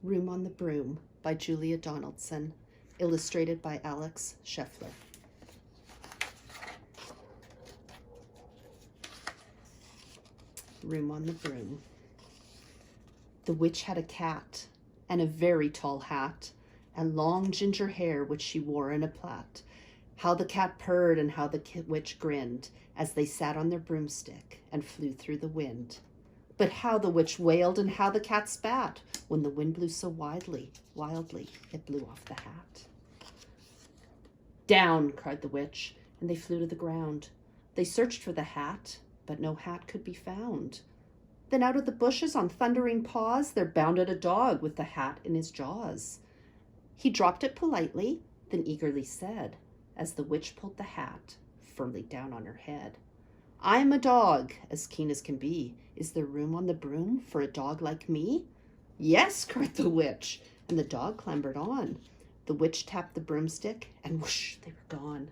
Room on the Broom by Julia Donaldson, illustrated by Alex Scheffler. Room on the Broom. The witch had a cat, and a very tall hat, and long ginger hair which she wore in a plait. How the cat purred and how the witch grinned, as they sat on their broomstick and flew through the wind. But how the witch wailed and how the cat spat, when the wind blew so wildly, it blew off the hat. Down, cried the witch, and they flew to the ground. They searched for the hat, but no hat could be found. Then out of the bushes on thundering paws there bounded a dog with the hat in his jaws. He dropped it politely, then eagerly said, as the witch pulled the hat firmly down on her head, "I'm a dog, as keen as can be. Is there room on the broom for a dog like me?" "Yes," cried the witch, and the dog clambered on. The witch tapped the broomstick, and whoosh, they were gone.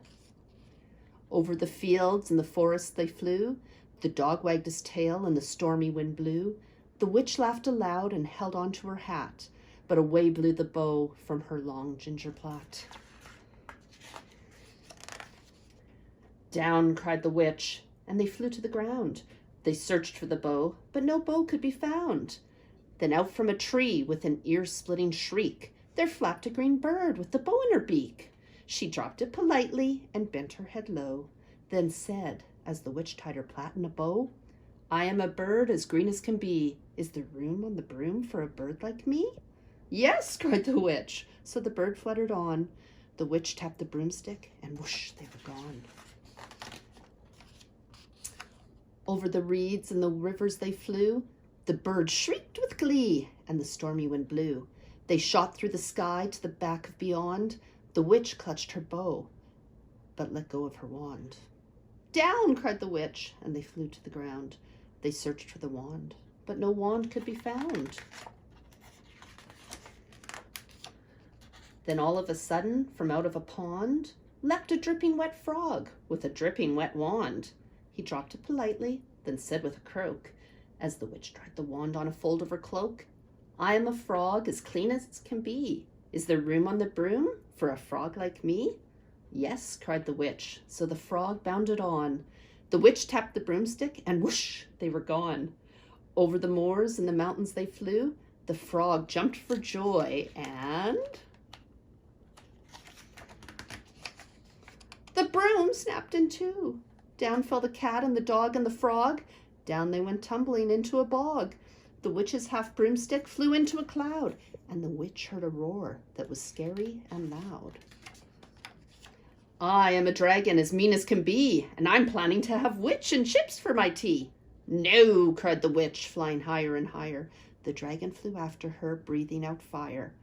Over the fields and the forest they flew. The dog wagged his tail, and the stormy wind blew. The witch laughed aloud and held on to her hat, but away blew the bow from her long ginger plait. Down, cried the witch, and they flew to the ground. They searched for the bow, but no bow could be found. Then out from a tree, with an ear-splitting shriek, there flapped a green bird with the bow in her beak. She dropped it politely and bent her head low, then said, as the witch tied her plait in a bow, "I am a bird as green as can be. Is there room on the broom for a bird like me?" "Yes," cried the witch. So the bird fluttered on. The witch tapped the broomstick, and whoosh, they were gone. Over the reeds and the rivers they flew. The bird shrieked with glee, and the stormy wind blew. They shot through the sky to the back of beyond. The witch clutched her bow, but let go of her wand. Down, cried the witch, and they flew to the ground. They searched for the wand, but no wand could be found. Then all of a sudden, from out of a pond, leapt a dripping wet frog with a dripping wet wand. He dropped it politely, then said with a croak, as the witch tried the wand on a fold of her cloak, "I am a frog as clean as can be. Is there room on the broom for a frog like me?" "Yes," cried the witch, so the frog bounded on. The witch tapped the broomstick, and whoosh, they were gone. Over the moors and the mountains they flew. The frog jumped for joy, and the broom snapped in two. Down fell the cat and the dog and the frog. Down they went tumbling into a bog. The witch's half broomstick flew into a cloud, and the witch heard a roar that was scary and loud. "I am a dragon as mean as can be, and I'm planning to have witch and chips for my tea." "No," cried the witch, flying higher and higher. The dragon flew after her, breathing out fire.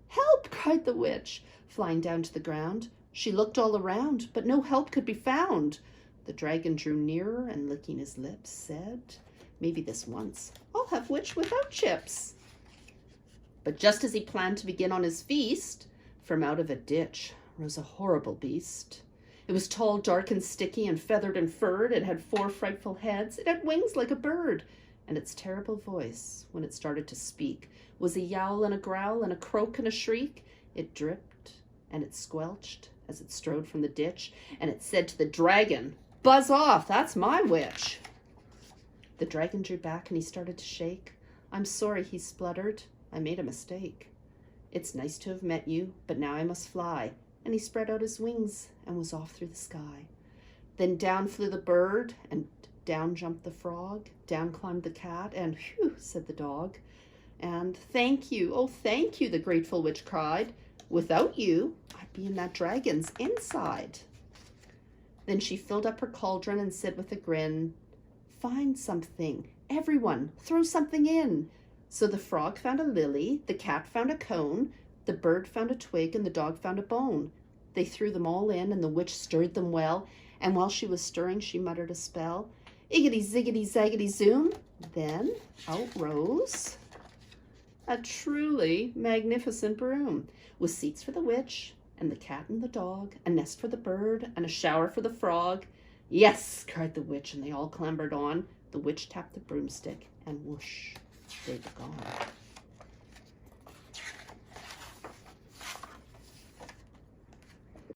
"Help!" cried the witch, flying down to the ground. She looked all around, but no help could be found. The dragon drew nearer and, licking his lips, said, "Maybe this once I'll have witch without chips." But just as he planned to begin on his feast, from out of a ditch rose a horrible beast. It was tall, dark, and sticky, and feathered and furred. It had 4 frightful heads. It had wings like a bird. And its terrible voice, when it started to speak, was a yowl and a growl and a croak and a shriek. It dripped and it squelched as it strode from the ditch, and it said to the dragon, "Buzz off, that's my witch." The dragon drew back and he started to shake. "I'm sorry," he spluttered. "I made a mistake. It's nice to have met you, but now I must fly." And he spread out his wings and was off through the sky. Then down flew the bird, and down jumped the frog. Down climbed the cat, and whew, said the dog. And "Thank you, oh thank you," the grateful witch cried. "Without you, I'd be in that dragon's inside." Then she filled up her cauldron and said with a grin, "Find something, everyone, throw something in." So the frog found a lily, the cat found a cone, the bird found a twig, and the dog found a bone. They threw them all in, and the witch stirred them well, and while she was stirring, she muttered a spell, "Iggity, ziggity, zaggity, zoom." Then out rose a truly magnificent broom, with seats for the witch, and the cat and the dog, a nest for the bird, and a shower for the frog. "Yes," cried the witch, and they all clambered on. The witch tapped the broomstick, and whoosh, they were gone.